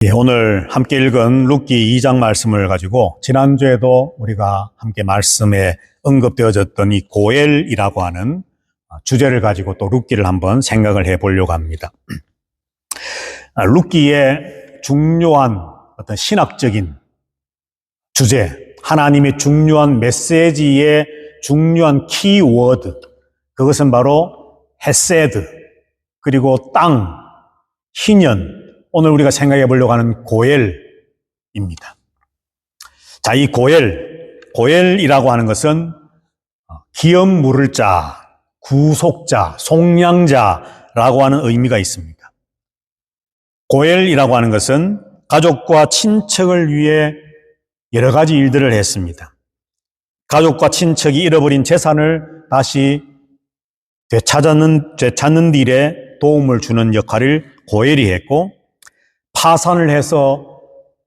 오늘 함께 읽은 룻기 2장 말씀을 가지고 지난주에도 우리가 함께 말씀에 언급되어졌던 이 고엘이라고 하는 주제를 가지고 또 룻기를 한번 생각을 해보려고 합니다. 룻기의 중요한 어떤 신학적인 주제, 하나님의 중요한 메시지의 중요한 키워드, 그것은 바로 헤세드, 그리고 땅, 희년, 오늘 우리가 생각해 보려고 하는 고엘입니다. 자, 이 고엘이라고 하는 것은 기업 물을 자, 구속자, 속량자라고 하는 의미가 있습니다. 고엘이라고 하는 것은 가족과 친척을 위해 여러 가지 일들을 했습니다. 가족과 친척이 잃어버린 재산을 다시 되찾는 일에 도움을 주는 역할을 고엘이 했고, 파산을 해서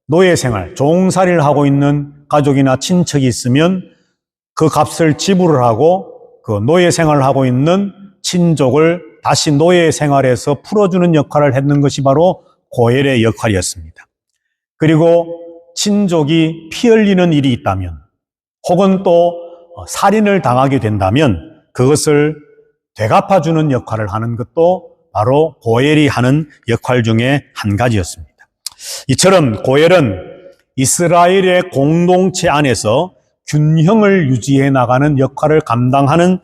노예생활, 종살이를 하고 있는 가족이나 친척이 있으면 그 값을 지불을 하고 그 노예생활을 하고 있는 친족을 다시 노예생활에서 풀어주는 역할을 했는 것이 바로 고엘의 역할이었습니다. 그리고 친족이 피 흘리는 일이 있다면 혹은 또 살인을 당하게 된다면 그것을 되갚아주는 역할을 하는 것도 바로 고엘이 하는 역할 중에 한 가지였습니다. 이처럼 고엘은 이스라엘의 공동체 안에서 균형을 유지해 나가는 역할을 감당하는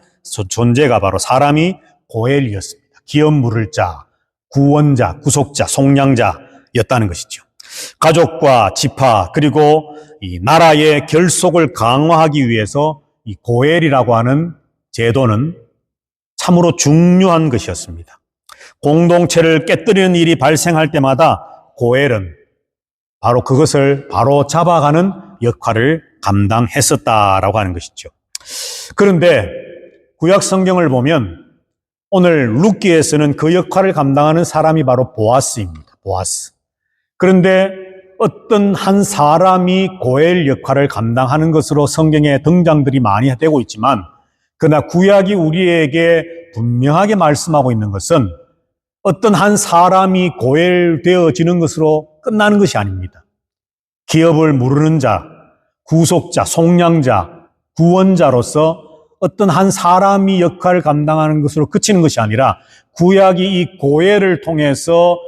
존재가 바로 사람이 고엘이었습니다. 기업 물을 자, 구원자, 구속자, 속량자였다는 것이죠. 가족과 지파 그리고 이 나라의 결속을 강화하기 위해서 이 고엘이라고 하는 제도는 참으로 중요한 것이었습니다. 공동체를 깨뜨리는 일이 발생할 때마다 고엘은 바로 그것을 바로 잡아가는 역할을 감당했었다라고 하는 것이죠. 그런데 구약 성경을 보면 오늘 룻기에서는 그 역할을 감당하는 사람이 바로 보아스입니다. 보아스. 그런데 어떤 한 사람이 고엘 역할을 감당하는 것으로 성경에 등장들이 많이 되고 있지만, 그러나 구약이 우리에게 분명하게 말씀하고 있는 것은 어떤 한 사람이 고엘되어지는 것으로 끝나는 것이 아닙니다. 기업을 무르는 자, 구속자, 속량자, 구원자로서 어떤 한 사람이 역할을 감당하는 것으로 그치는 것이 아니라 구약이 이 고엘을 통해서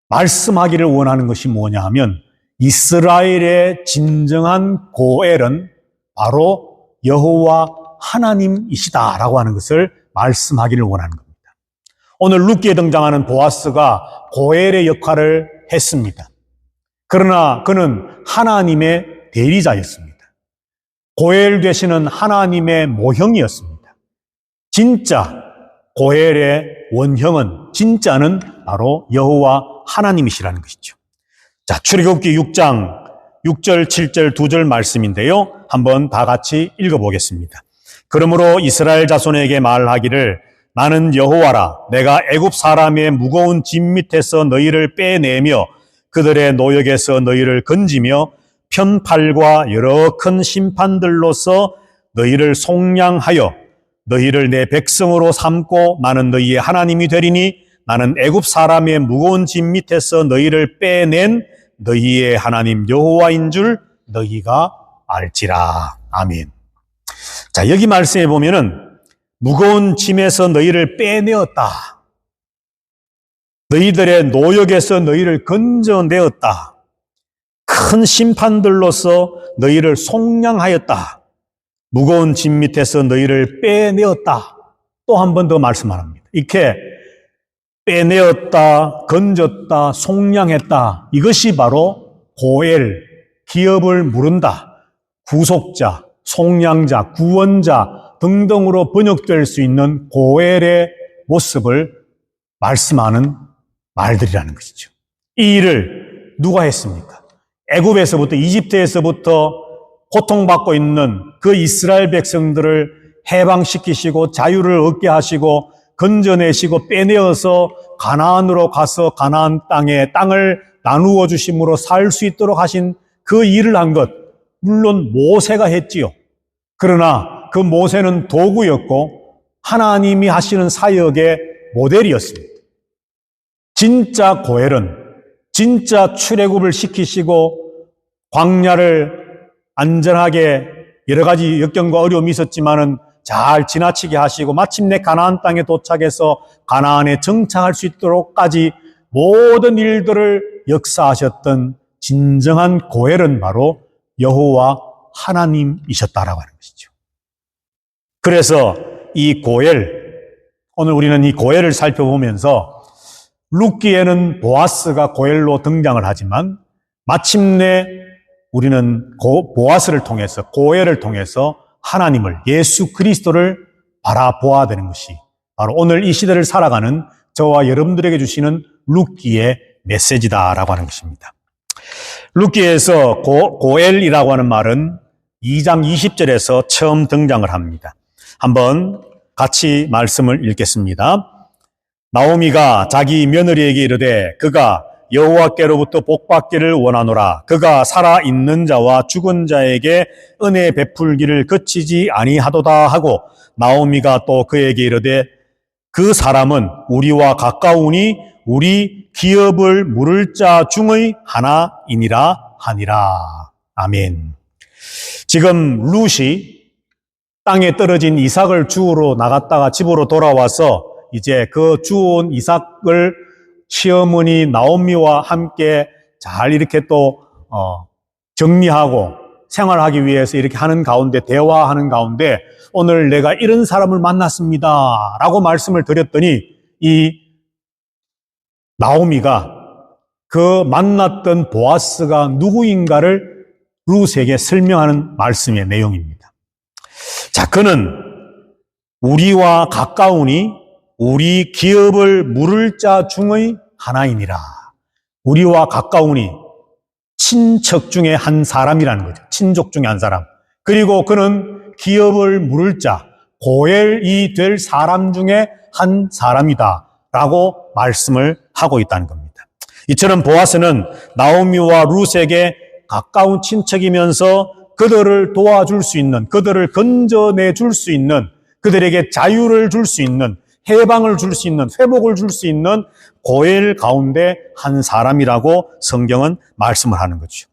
말씀하기를 원하는 것이 뭐냐 하면 이스라엘의 진정한 고엘은 바로 여호와 하나님이시다라고 하는 것을 말씀하기를 원하는 겁니다. 오늘 룻기에 등장하는 보아스가 고엘의 역할을 했습니다. 그러나 그는 하나님의 대리자였습니다. 고엘 되시는 하나님의 모형이었습니다. 진짜 고엘의 원형은, 진짜는 바로 여호와 하나님이시라는 것이죠. 자, 출애굽기 6장 6절, 7절, 2절 말씀인데요. 한번 다 같이 읽어보겠습니다. 그러므로 이스라엘 자손에게 말하기를 나는 여호와라. 내가 애굽 사람의 무거운 짐 밑에서 너희를 빼내며 그들의 노역에서 너희를 건지며 편팔과 여러 큰 심판들로서 너희를 속량하여 너희를 내 백성으로 삼고 나는 너희의 하나님이 되리니 나는 애굽 사람의 무거운 짐 밑에서 너희를 빼낸 너희의 하나님 여호와인 줄 너희가 알지라. 아멘. 자, 여기 말씀해 보면은 무거운 짐에서 너희를 빼내었다. 너희들의 노역에서 너희를 건져내었다. 큰 심판들로서 너희를 속량하였다. 무거운 짐 밑에서 너희를 빼내었다. 또 한 번 더 말씀합니다. 이렇게 빼내었다, 건졌다, 속량했다. 이것이 바로 고엘, 기업을 무른다, 구속자, 속량자, 구원자 등등으로 번역될 수 있는 고엘의 모습을 말씀하는 말들이라는 것이죠. 이 일을 누가 했습니까? 애굽에서부터, 이집트에서부터 고통받고 있는 그 이스라엘 백성들을 해방시키시고 자유를 얻게 하시고 건져내시고 빼내어서 가나안으로 가서 가나안 땅을 나누어 주심으로 살 수 있도록 하신 그 일을 한 것, 물론 모세가 했지요. 그러나 그 모세는 도구였고 하나님이 하시는 사역의 모델이었습니다. 진짜 고엘은 진짜 출애굽을 시키시고 광야를 안전하게 여러 가지 역경과 어려움이 있었지만은 잘 지나치게 하시고 마침내 가나안 땅에 도착해서 가나안에 정착할 수 있도록까지 모든 일들을 역사하셨던 진정한 고엘은 바로 여호와 하나님이셨다라고 하는 것이죠. 그래서 이 고엘, 오늘 우리는 이 고엘을 살펴보면서 룻기에는 보아스가 고엘로 등장을 하지만 마침내 우리는 보아스를 통해서, 고엘을 통해서 하나님을, 예수 그리스도를 바라보아야 되는 것이 바로 오늘 이 시대를 살아가는 저와 여러분들에게 주시는 룻기의 메시지다라고 하는 것입니다. 룻기에서 고엘이라고 하는 말은 2장 20절에서 처음 등장을 합니다. 한번 같이 말씀을 읽겠습니다. 나오미가 자기 며느리에게 이르되 그가 여호와께로부터 복받기를 원하노라. 그가 살아있는 자와 죽은 자에게 은혜 베풀기를 그치지 아니하도다 하고 나오미가 또 그에게 이르되 그 사람은 우리와 가까우니 우리 기업을 물을 자 중의 하나이니라 하니라. 아멘. 지금 룻이 땅에 떨어진 이삭을 주우러 나갔다가 집으로 돌아와서 이제 그 주운 이삭을 시어머니 나오미와 함께 잘 이렇게 또 정리하고 생활하기 위해서 이렇게 하는 가운데, 대화하는 가운데 오늘 내가 이런 사람을 만났습니다 라고 말씀을 드렸더니 이 나오미가 그 만났던 보아스가 누구인가를 룻에게 설명하는 말씀의 내용입니다. 자, 그는 우리와 가까우니 우리 기업을 물을 자 중의 하나이니라. 우리와 가까우니 친척 중에 한 사람이라는 거죠. 친족 중에 한 사람. 그리고 그는 기업을 물을 자, 고엘이 될 사람 중에 한 사람이다 라고 말씀을 하고 있다는 겁니다. 이처럼 보아스는 나오미와 룻에게 가까운 친척이면서 그들을 도와줄 수 있는, 그들을 건져내 줄 수 있는, 그들에게 자유를 줄 수 있는, 해방을 줄 수 있는, 회복을 줄 수 있는 고엘 가운데 한 사람이라고 성경은 말씀을 하는 거죠.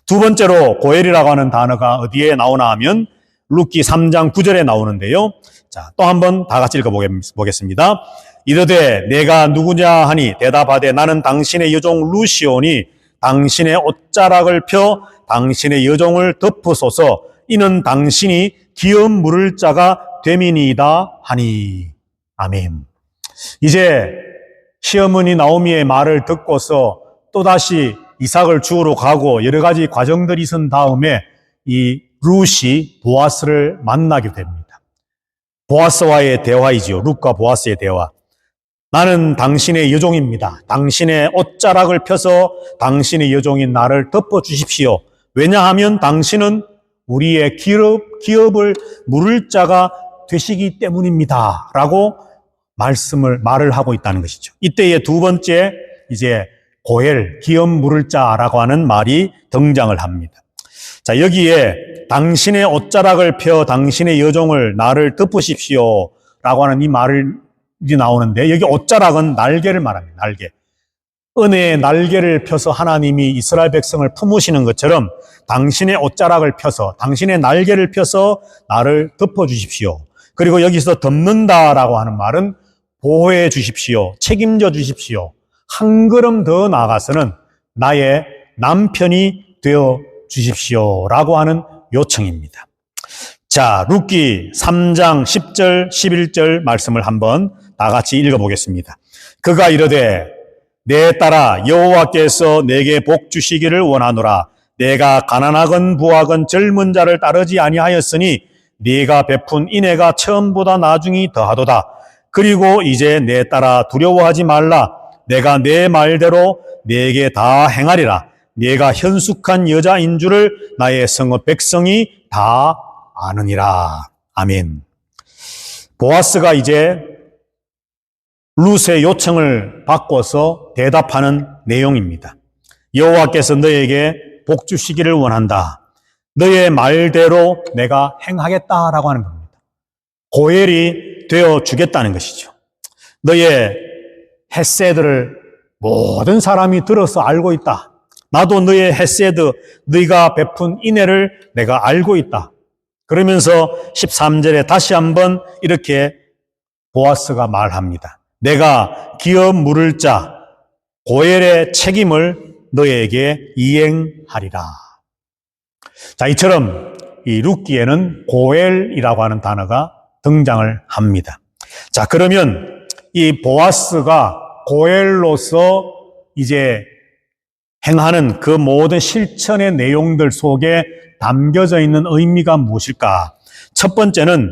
두 번째로 고엘이라고 하는 단어가 어디에 나오나 하면 룻기 3장 9절에 나오는데요. 자, 또 한번 다 같이 읽어보겠습니다. 이르되 내가 누구냐 하니 대답하되 나는 당신의 여종 룻이오니 당신의 옷자락을 펴 당신의 여종을 덮으소서. 이는 당신이 기업 물을 자가 됨이니이다 하니. 아멘. 이제 시어머니 나오미의 말을 듣고서 또다시 이삭을 주우러 가고 여러 가지 과정들이 있은 다음에 이 룻이 보아스를 만나게 됩니다. 보아스와의 대화이지요. 룻과 보아스의 대화. 나는 당신의 여종입니다. 당신의 옷자락을 펴서 당신의 여종인 나를 덮어주십시오. 왜냐하면 당신은 우리의 기업을 물을 자가 되시기 때문입니다. 라고 말을 하고 있다는 것이죠. 이때의 두 번째, 이제 고엘, 기업 물을 자라고 하는 말이 등장을 합니다. 자, 여기에 당신의 옷자락을 펴 당신의 여종을 나를 덮으십시오. 라고 하는 이 말이 나오는데, 여기 옷자락은 날개를 말합니다. 날개. 은혜의 날개를 펴서 하나님이 이스라엘 백성을 품으시는 것처럼 당신의 옷자락을 펴서, 당신의 날개를 펴서 나를 덮어주십시오. 그리고 여기서 덮는다라고 하는 말은 보호해 주십시오. 책임져 주십시오. 한 걸음 더 나아가서는 나의 남편이 되어 주십시오. 라고 하는 요청입니다. 자, 룻기 3장 10절, 11절 말씀을 한번 다 같이 읽어보겠습니다. 그가 이르되 내 딸아 여호와께서 내게 복 주시기를 원하노라. 내가 가난하건 부하건 젊은 자를 따르지 아니하였으니 네가 베푼 인애가 처음보다 나중이 더하도다. 그리고 이제 내 딸아 두려워하지 말라. 내가 내 말대로 네게 다 행하리라. 네가 현숙한 여자인 줄을 나의 성읍 백성이 다 아느니라. 아멘. 보아스가 이제 룻의 요청을 바꿔서 대답하는 내용입니다. 여호와께서 너에게 복 주시기를 원한다. 너의 말대로 내가 행하겠다라고 하는 겁니다. 고엘이 되어 주겠다는 것이죠. 너의 헤세드를 모든 사람이 들어서 알고 있다. 나도 너의 헤세드, 네가 베푼 인애를 내가 알고 있다. 그러면서 13절에 다시 한번 이렇게 보아스가 말합니다. 내가 기업 물을 자 고엘의 책임을 너에게 이행하리라. 자, 이처럼 이 룻기에는 고엘이라고 하는 단어가 등장을 합니다. 자, 그러면 이 보아스가 고엘로서 이제 행하는 그 모든 실천의 내용들 속에 담겨져 있는 의미가 무엇일까? 첫 번째는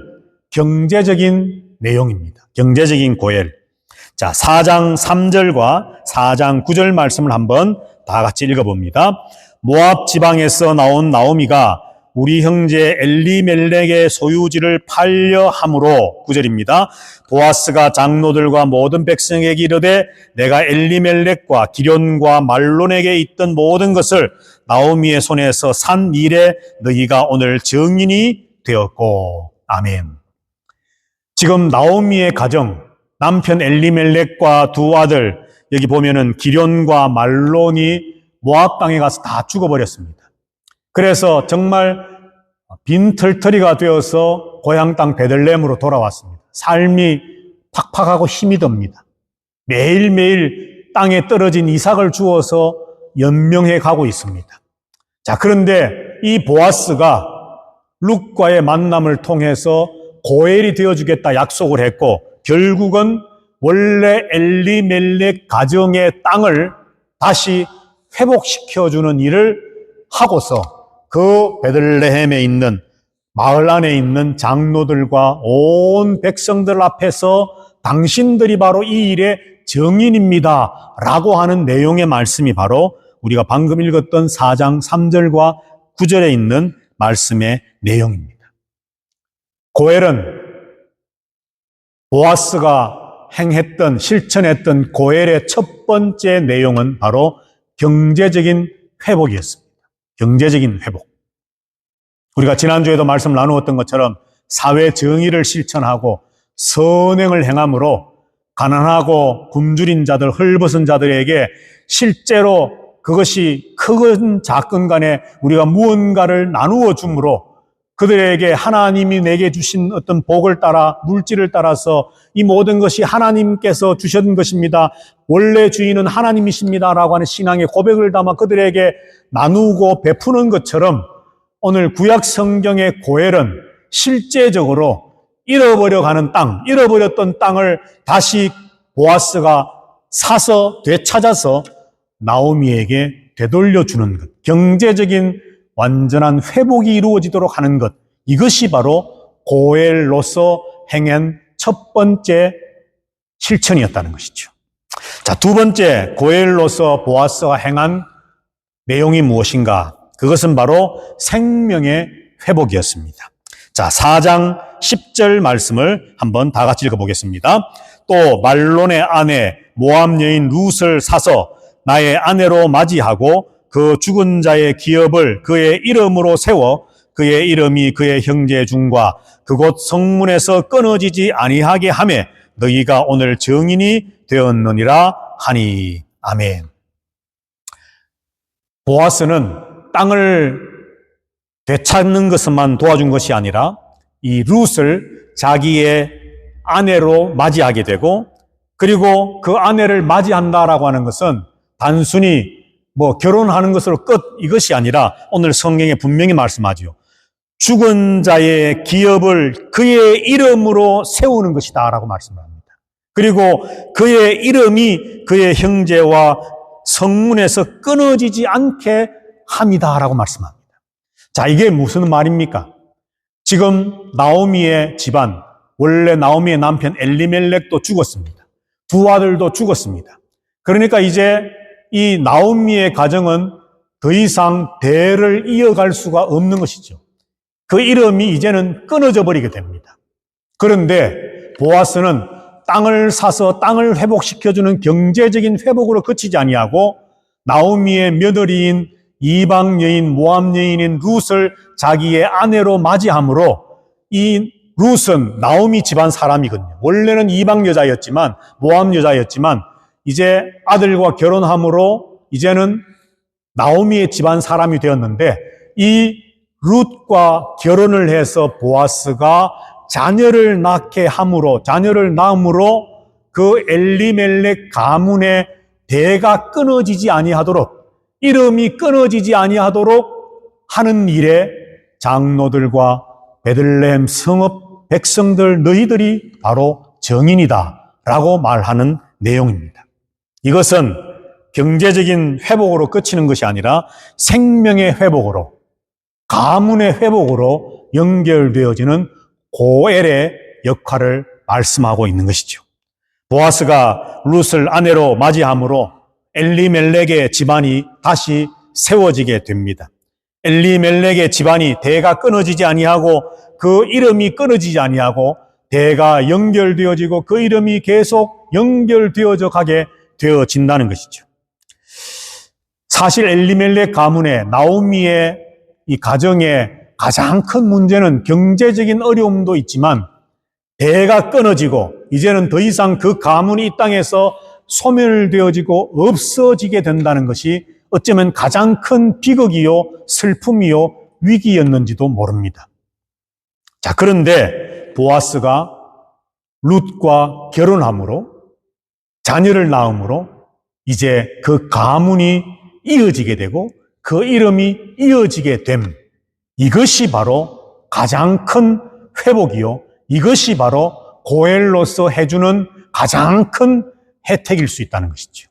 경제적인 내용입니다. 경제적인 고엘. 자, 4장 3절과 4장 9절 말씀을 한번 다 같이 읽어봅니다. 모압 지방에서 나온 나오미가 우리 형제 엘리멜렉의 소유지를 팔려 함으로 9절입니다. 보아스가 장로들과 모든 백성에게 이르되 내가 엘리멜렉과 기련과 말론에게 있던 모든 것을 나오미의 손에서 산 일에 너희가 오늘 증인이 되었고. 아멘. 지금 나오미의 가정, 남편 엘리멜렉과 두 아들, 여기 보면은 기련과 말론이 모압 땅에 가서 다 죽어버렸습니다. 그래서 정말 빈털터리가 되어서 고향 땅 베들레헴으로 돌아왔습니다. 삶이 팍팍하고 힘이 듭니다. 매일매일 땅에 떨어진 이삭을 주어서 연명해 가고 있습니다. 자, 그런데 이 보아스가 룻과의 만남을 통해서 고엘이 되어주겠다 약속을 했고, 결국은 원래 엘리멜렉 가정의 땅을 다시 회복시켜주는 일을 하고서 그 베들레헴에 있는 마을 안에 있는 장로들과 온 백성들 앞에서 당신들이 바로 이 일의 증인입니다 라고 하는 내용의 말씀이 바로 우리가 방금 읽었던 4장 3절과 9절에 있는 말씀의 내용입니다. 고엘은 보아스가 행했던, 실천했던 고엘의 첫 번째 내용은 바로 경제적인 회복이었습니다. 경제적인 회복. 우리가 지난주에도 말씀 나누었던 것처럼 사회 정의를 실천하고 선행을 행함으로 가난하고 굶주린 자들, 헐벗은 자들에게 실제로 그것이 크건 작건 간에 우리가 무언가를 나누어 줌으로 그들에게 하나님이 내게 주신 어떤 복을 따라, 물질을 따라서 이 모든 것이 하나님께서 주신 것입니다. 원래 주인은 하나님이십니다 라고 하는 신앙의 고백을 담아 그들에게 나누고 베푸는 것처럼 오늘 구약 성경의 고엘은 실제적으로 잃어버려가는 땅, 잃어버렸던 땅을 다시 보아스가 사서 되찾아서 나오미에게 되돌려주는 것, 경제적인 완전한 회복이 이루어지도록 하는 것, 이것이 바로 고엘로서 행한 첫 번째 실천이었다는 것이죠. 자, 두 번째 고엘로서 보아스가 행한 내용이 무엇인가? 그것은 바로 생명의 회복이었습니다. 자, 4장 10절 말씀을 한번 다 같이 읽어보겠습니다. 또 말론의 아내 모압 여인 룻을 사서 나의 아내로 맞이하고 그 죽은 자의 기업을 그의 이름으로 세워 그의 이름이 그의 형제 중과 그곳 성문에서 끊어지지 아니하게 하매 너희가 오늘 증인이 되었느니라 하니. 아멘. 보아스는 땅을 되찾는 것만 도와준 것이 아니라 이 룻을 자기의 아내로 맞이하게 되고, 그리고 그 아내를 맞이한다라고 하는 것은 단순히 결혼하는 것으로 끝, 이것이 아니라 오늘 성경에 분명히 말씀하지요. 죽은 자의 기업을 그의 이름으로 세우는 것이다 라고 말씀합니다. 그리고 그의 이름이 그의 형제와 성문에서 끊어지지 않게 합니다 라고 말씀합니다. 자, 이게 무슨 말입니까? 지금 나오미의 집안, 원래 나오미의 남편 엘리멜렉도 죽었습니다. 두 아들도 죽었습니다. 그러니까 이제 이 나오미의 가정은 더 이상 대를 이어갈 수가 없는 것이죠. 그 이름이 이제는 끊어져 버리게 됩니다. 그런데 보아스는 땅을 사서 땅을 회복시켜주는 경제적인 회복으로 그치지 아니하고 나오미의 며느리인 이방 여인, 모압 여인인 룻을 자기의 아내로 맞이함으로 이 룻은 나오미 집안 사람이거든요. 원래는 이방 여자였지만, 모압 여자였지만 이제 아들과 결혼함으로 이제는 나오미의 집안 사람이 되었는데, 이 룻과 결혼을 해서 보아스가 자녀를 낳게 함으로, 자녀를 낳음으로 그 엘리멜렉 가문의 대가 끊어지지 아니하도록, 이름이 끊어지지 아니하도록 하는 일에 장로들과 베들레헴 성읍 백성들 너희들이 바로 정인이다 라고 말하는 내용입니다. 이것은 경제적인 회복으로 그치는 것이 아니라 생명의 회복으로, 가문의 회복으로 연결되어지는 고엘의 역할을 말씀하고 있는 것이죠. 보아스가 룻을 아내로 맞이함으로 엘리멜렉의 집안이 다시 세워지게 됩니다. 엘리멜렉의 집안이 대가 끊어지지 아니하고 그 이름이 끊어지지 아니하고 대가 연결되어지고 그 이름이 계속 연결되어져 가게 되어진다는 것이죠. 사실 엘리멜렉 가문의 나오미의 이 가정의 가장 큰 문제는 경제적인 어려움도 있지만 대가 끊어지고 이제는 더 이상 그 가문이 이 땅에서 소멸되어지고 없어지게 된다는 것이 어쩌면 가장 큰 비극이요, 슬픔이요, 위기였는지도 모릅니다. 자, 그런데 보아스가 룻과 결혼함으로, 자녀를 낳음으로 이제 그 가문이 이어지게 되고 그 이름이 이어지게 됨, 이것이 바로 가장 큰 회복이요, 이것이 바로 고엘로서 해주는 가장 큰 혜택일 수 있다는 것이죠.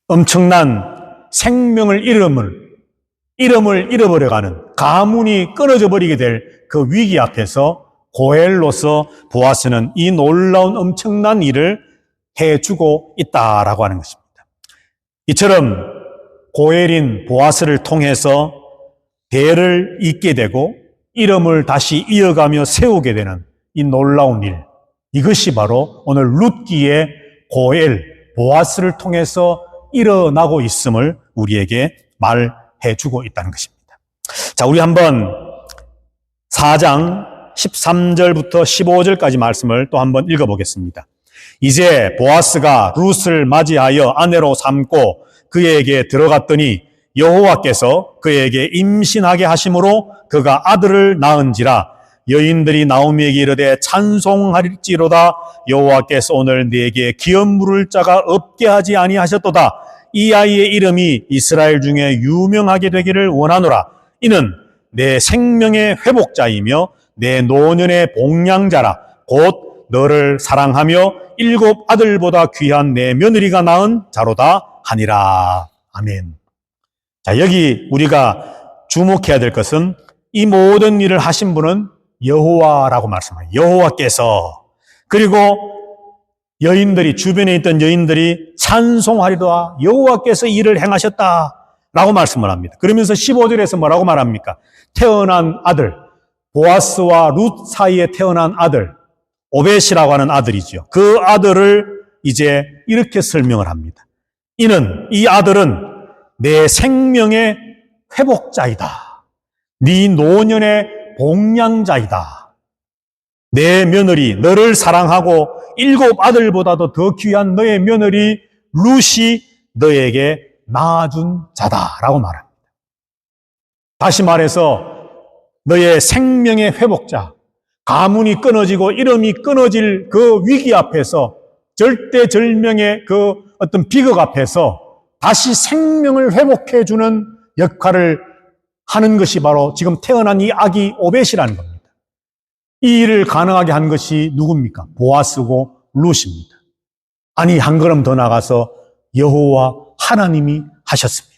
엄청난 생명을 이름을 잃어버려가는, 가문이 끊어져 버리게 될 그 위기 앞에서 고엘로서 보아스는 이 놀라운 엄청난 일을 해주고 있다라고 하는 것입니다. 이처럼 고엘인 보아스를 통해서 대를 잇게 되고 이름을 다시 이어가며 세우게 되는 이 놀라운 일, 이것이 바로 오늘 룻기의 고엘, 보아스를 통해서 일어나고 있음을 우리에게 말해주고 있다는 것입니다. 자, 우리 한번 4장 13절부터 15절까지 말씀을 또 한번 읽어보겠습니다. 이제 보아스가 룻을 맞이하여 아내로 삼고 그에게 들어갔더니 여호와께서 그에게 임신하게 하심으로 그가 아들을 낳은지라. 여인들이 나오미에게 이르되 찬송할지로다. 여호와께서 오늘 네게 기업 물을 자가 없게 하지 아니하셨도다. 이 아이의 이름이 이스라엘 중에 유명하게 되기를 원하노라. 이는 내 생명의 회복자이며 내 노년의 복량자라. 곧 너를 사랑하며 7 아들보다 귀한 내 며느리가 낳은 자로다 하니라. 아멘. 자, 여기 우리가 주목해야 될 것은 이 모든 일을 하신 분은 여호와라고 말씀합니다. 여호와께서. 그리고 여인들이, 주변에 있던 여인들이 찬송하리로다. 여호와께서 일을 행하셨다라고 말씀을 합니다. 그러면서 15절에서 뭐라고 말합니까? 태어난 아들, 보아스와 룻 사이에 태어난 아들, 오벳이라고 하는 아들이죠. 그 아들을 이제 이렇게 설명을 합니다. 이 아들은 내 생명의 회복자이다. 네 노년의 복량자이다. 내 며느리, 너를 사랑하고 7 아들보다도 더 귀한 너의 며느리 룻이 너에게 낳아준 자다라고 말합니다. 다시 말해서 너의 생명의 회복자, 가문이 끊어지고 이름이 끊어질 그 위기 앞에서, 절대절명의 그 어떤 비극 앞에서 다시 생명을 회복해주는 역할을 하는 것이 바로 지금 태어난 이 아기 오벳이라는 겁니다. 이 일을 가능하게 한 것이 누굽니까? 보아스고 룻입니다. 아니, 한 걸음 더 나가서 여호와 하나님이 하셨습니다.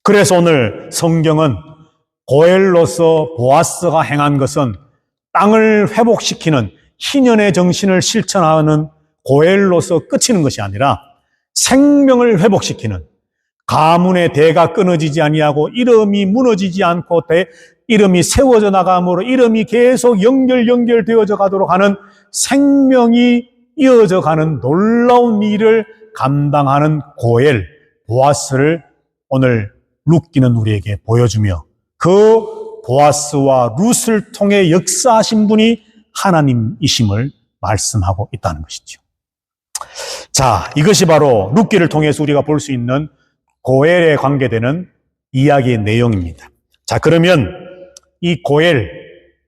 그래서 오늘 성경은 고엘로서 보아스가 행한 것은 땅을 회복시키는 희년의 정신을 실천하는 고엘로서 끝이는 것이 아니라 생명을 회복시키는, 가문의 대가 끊어지지 아니하고 이름이 무너지지 않고 이름이 세워져 나감으로 이름이 계속 연결되어져 가도록 하는, 생명이 이어져 가는 놀라운 일을 감당하는 고엘, 보아스를 오늘 룻기는 우리에게 보여주며 그 보아스와 룻을 통해 역사하신 분이 하나님이심을 말씀하고 있다는 것이죠. 자, 이것이 바로 룻기를 통해서 우리가 볼 수 있는 고엘에 관계되는 이야기의 내용입니다. 자, 그러면 이 고엘,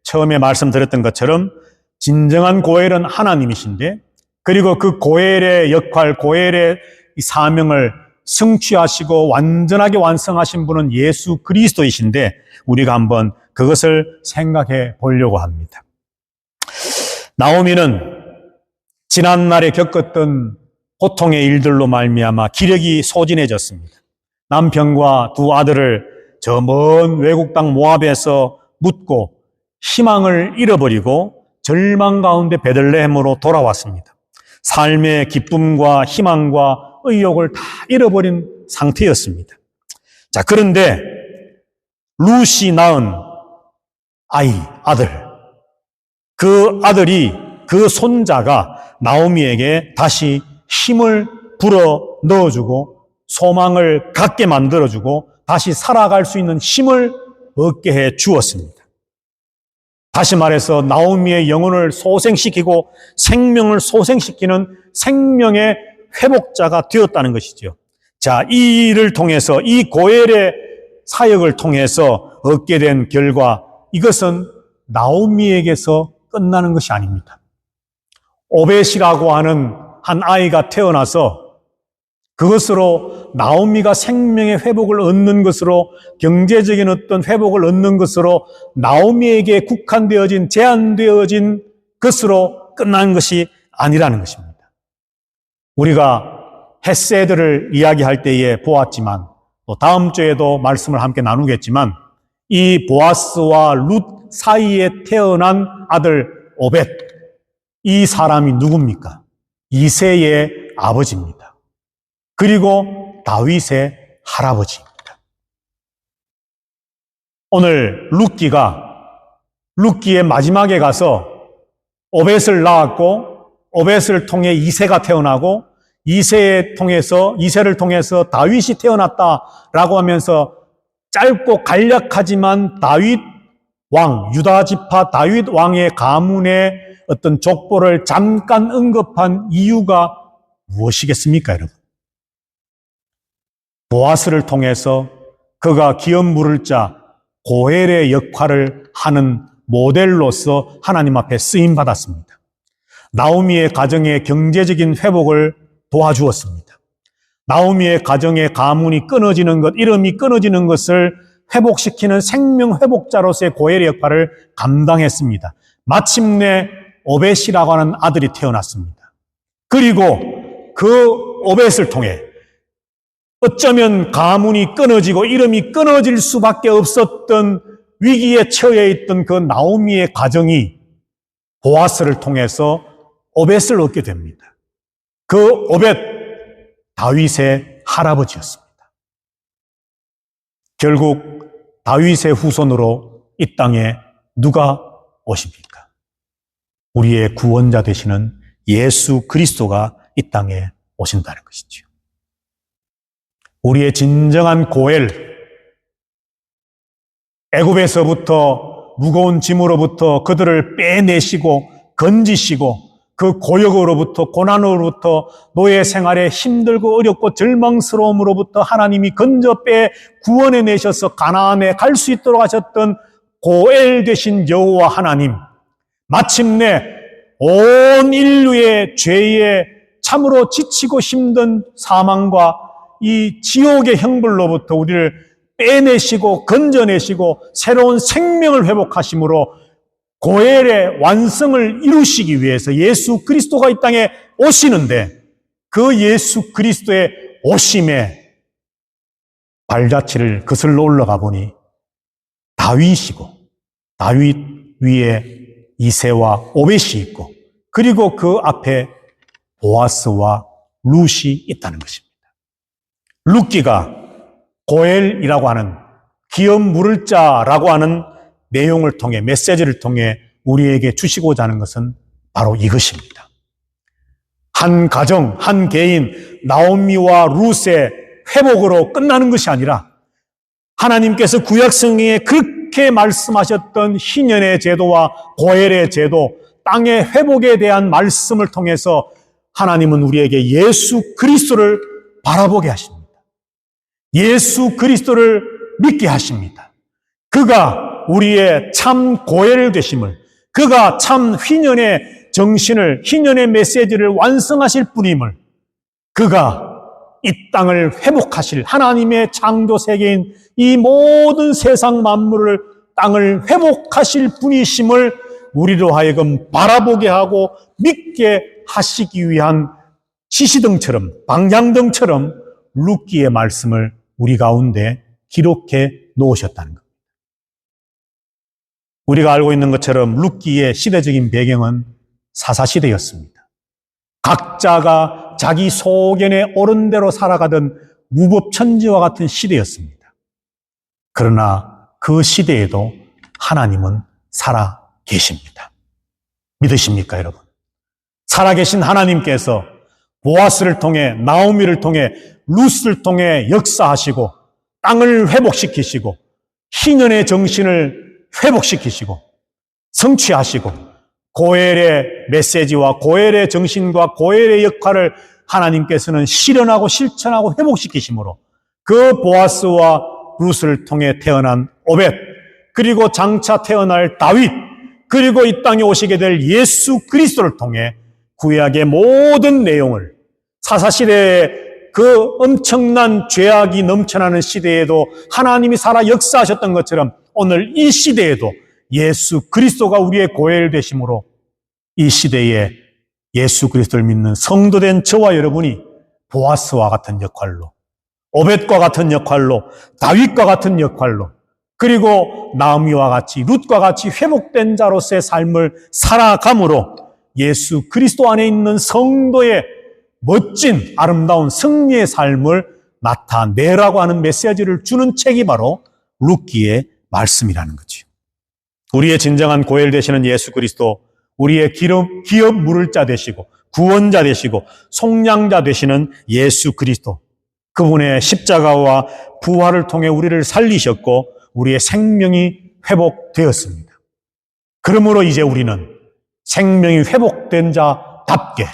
처음에 말씀드렸던 것처럼 진정한 고엘은 하나님이신데, 그리고 그 고엘의 역할, 고엘의 이 사명을 성취하시고 완전하게 완성하신 분은 예수 그리스도이신데, 우리가 한번 그것을 생각해 보려고 합니다. 나오미는 지난날에 겪었던 고통의 일들로 말미암아 기력이 소진해졌습니다. 남편과 두 아들을 저 먼 외국 땅 모압에서 묻고 희망을 잃어버리고 절망 가운데 베들레헴으로 돌아왔습니다. 삶의 기쁨과 희망과 의욕을 다 잃어버린 상태였습니다. 자, 그런데 룻이 낳은 아들, 그 아들이, 그 손자가 나오미에게 다시 힘을 불어 넣어주고 소망을 갖게 만들어주고 다시 살아갈 수 있는 힘을 얻게 해 주었습니다. 다시 말해서 나오미의 영혼을 소생시키고 생명을 소생시키는 생명의 회복자가 되었다는 것이죠. 자, 이 일을 통해서, 이 고엘의 사역을 통해서 얻게 된 결과, 이것은 나오미에게서 끝나는 것이 아닙니다. 오벳이라고 하는 한 아이가 태어나서 그것으로 나오미가 생명의 회복을 얻는 것으로, 경제적인 어떤 회복을 얻는 것으로 나오미에게 국한되어진, 제한되어진 것으로 끝난 것이 아니라는 것입니다. 우리가 헤세드를 이야기할 때에 보았지만, 또 다음 주에도 말씀을 함께 나누겠지만, 이 보아스와 룻 사이에 태어난 아들 오벳, 이 사람이 누굽니까? 이새의 아버지입니다. 그리고 다윗의 할아버지입니다. 오늘 룻기의 마지막에 가서 오벳을 낳았고, 오벳을 통해 이새가 태어나고, 이새를 통해서 다윗이 태어났다라고 하면서 짧고 간략하지만 다윗 왕, 유다 지파 다윗 왕의 가문의 어떤 족보를 잠깐 언급한 이유가 무엇이겠습니까, 여러분? 보아스를 통해서 그가 기업 물을 자 고엘의 역할을 하는 모델로서 하나님 앞에 쓰임 받았습니다. 나오미의 가정의 경제적인 회복을 도와주었습니다. 나오미의 가정의 가문이 끊어지는 것, 이름이 끊어지는 것을 회복시키는 생명 회복자로서의 고엘의 역할을 감당했습니다. 마침내 오벳이라고 하는 아들이 태어났습니다. 그리고 그 오벳을 통해 어쩌면 가문이 끊어지고 이름이 끊어질 수밖에 없었던 위기에 처해 있던 그 나오미의 가정이 보아스를 통해서 오벳을 얻게 됩니다. 그 오벳, 다윗의 할아버지였습니다. 결국 다윗의 후손으로 이 땅에 누가 오십니까? 우리의 구원자 되시는 예수 그리스도가 이 땅에 오신다는 것이죠. 우리의 진정한 고엘, 애굽에서부터 무거운 짐으로부터 그들을 빼내시고 건지시고 그 고역으로부터, 고난으로부터, 노예 생활에 힘들고 어렵고 절망스러움으로부터 하나님이 건져 빼 구원해 내셔서 가나안에 갈 수 있도록 하셨던 고엘 되신 여호와 하나님, 마침내 온 인류의 죄에 참으로 지치고 힘든 사망과 이 지옥의 형벌로부터 우리를 빼내시고 건져내시고 새로운 생명을 회복하심으로 고엘의 완성을 이루시기 위해서 예수 그리스도가 이 땅에 오시는데, 그 예수 그리스도의 오심에 발자취를 거슬러 올라가 보니 다윗이고, 다윗 위에 이새와 오벳이 있고, 그리고 그 앞에 보아스와 룻이 있다는 것입니다. 룻기가 고엘이라고 하는 기업 물을 자라고 하는 내용을 통해, 메시지를 통해 우리에게 주시고자 하는 것은 바로 이것입니다. 한 가정, 한 개인, 나오미와 룻의 회복으로 끝나는 것이 아니라 하나님께서 구약성경에 그렇게 말씀하셨던 희년의 제도와 고엘의 제도, 땅의 회복에 대한 말씀을 통해서 하나님은 우리에게 예수 그리스도를 바라보게 하십니다. 예수 그리스도를 믿게 하십니다. 그가 우리의 참 고엘 되심을, 그가 참 희년의 정신을, 희년의 메시지를 완성하실 분임을, 그가 이 땅을 회복하실 하나님의 창조 세계인 이 모든 세상 만물을, 땅을 회복하실 분이심을 우리로 하여금 바라보게 하고 믿게 하시기 위한 지시등처럼, 방향등처럼 룻기의 말씀을 우리 가운데 기록해 놓으셨다는 겁니다. 우리가 알고 있는 것처럼 룻기의 시대적인 배경은 사사시대였습니다. 각자가 자기 소견에 옳은 대로 살아가던 무법천지와 같은 시대였습니다. 그러나 그 시대에도 하나님은 살아 계십니다. 믿으십니까, 여러분? 살아계신 하나님께서 보아스를 통해, 나오미를 통해, 룻을 통해 역사하시고 땅을 회복시키시고 희년의 정신을 회복시키시고 성취하시고 고엘의 메시지와 고엘의 정신과 고엘의 역할을 하나님께서는 실현하고 실천하고 회복시키심으로 그 보아스와 룻을 통해 태어난 오벳, 그리고 장차 태어날 다윗, 그리고 이 땅에 오시게 될 예수 그리스도를 통해 구약의 모든 내용을, 사사시대의 그 엄청난 죄악이 넘쳐나는 시대에도 하나님이 살아 역사하셨던 것처럼 오늘 이 시대에도 예수 그리스도가 우리의 고엘 되심으로 이 시대에 예수 그리스도를 믿는 성도된 저와 여러분이 보아스와 같은 역할로, 오벳과 같은 역할로, 다윗과 같은 역할로, 그리고 나오미와 같이, 룻과 같이 회복된 자로서의 삶을 살아감으로 예수 그리스도 안에 있는 성도의 멋진 아름다운 승리의 삶을 나타내라고 하는 메시지를 주는 책이 바로 룻기의 말씀이라는 거죠. 우리의 진정한 고엘 되시는 예수 그리스도, 우리의 기업 물을 자 되시고 구원자 되시고 속량자 되시는 예수 그리스도, 그분의 십자가와 부활을 통해 우리를 살리셨고 우리의 생명이 회복되었습니다. 그러므로 이제 우리는 생명이 회복된 자답게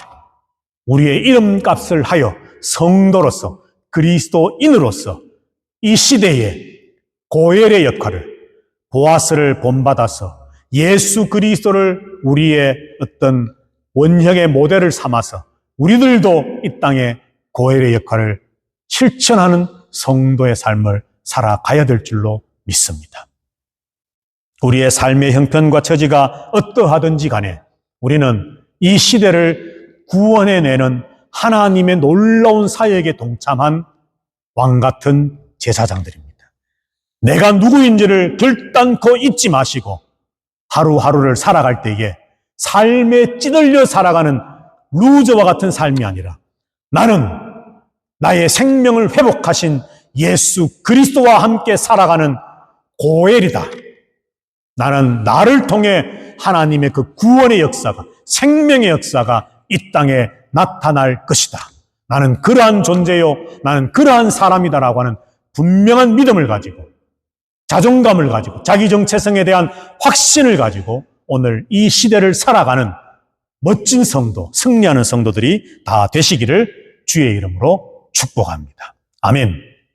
우리의 이름값을 하여 성도로서, 그리스도인으로서 이 시대에 고엘의 역할을, 보아스를 본받아서 예수 그리스도를 우리의 어떤 원형의 모델을 삼아서 우리들도 이 땅에 고엘의 역할을 실천하는 성도의 삶을 살아가야 될 줄로 믿습니다. 우리의 삶의 형편과 처지가 어떠하든지 간에 우리는 이 시대를 구원해내는 하나님의 놀라운 사역에 동참한 왕같은 제사장들입니다. 내가 누구인지를 결단코 잊지 마시고 하루하루를 살아갈 때에 삶에 찌들려 살아가는 루저와 같은 삶이 아니라 나는 나의 생명을 회복하신 예수 그리스도와 함께 살아가는 고엘이다. 나는 나를 통해 하나님의 그 구원의 역사가, 생명의 역사가 이 땅에 나타날 것이다. 나는 그러한 존재요, 나는 그러한 사람이다라고 하는 분명한 믿음을 가지고, 자존감을 가지고, 자기 정체성에 대한 확신을 가지고 오늘 이 시대를 살아가는 멋진 성도, 승리하는 성도들이 다 되시기를 주의 이름으로 축복합니다. 아멘.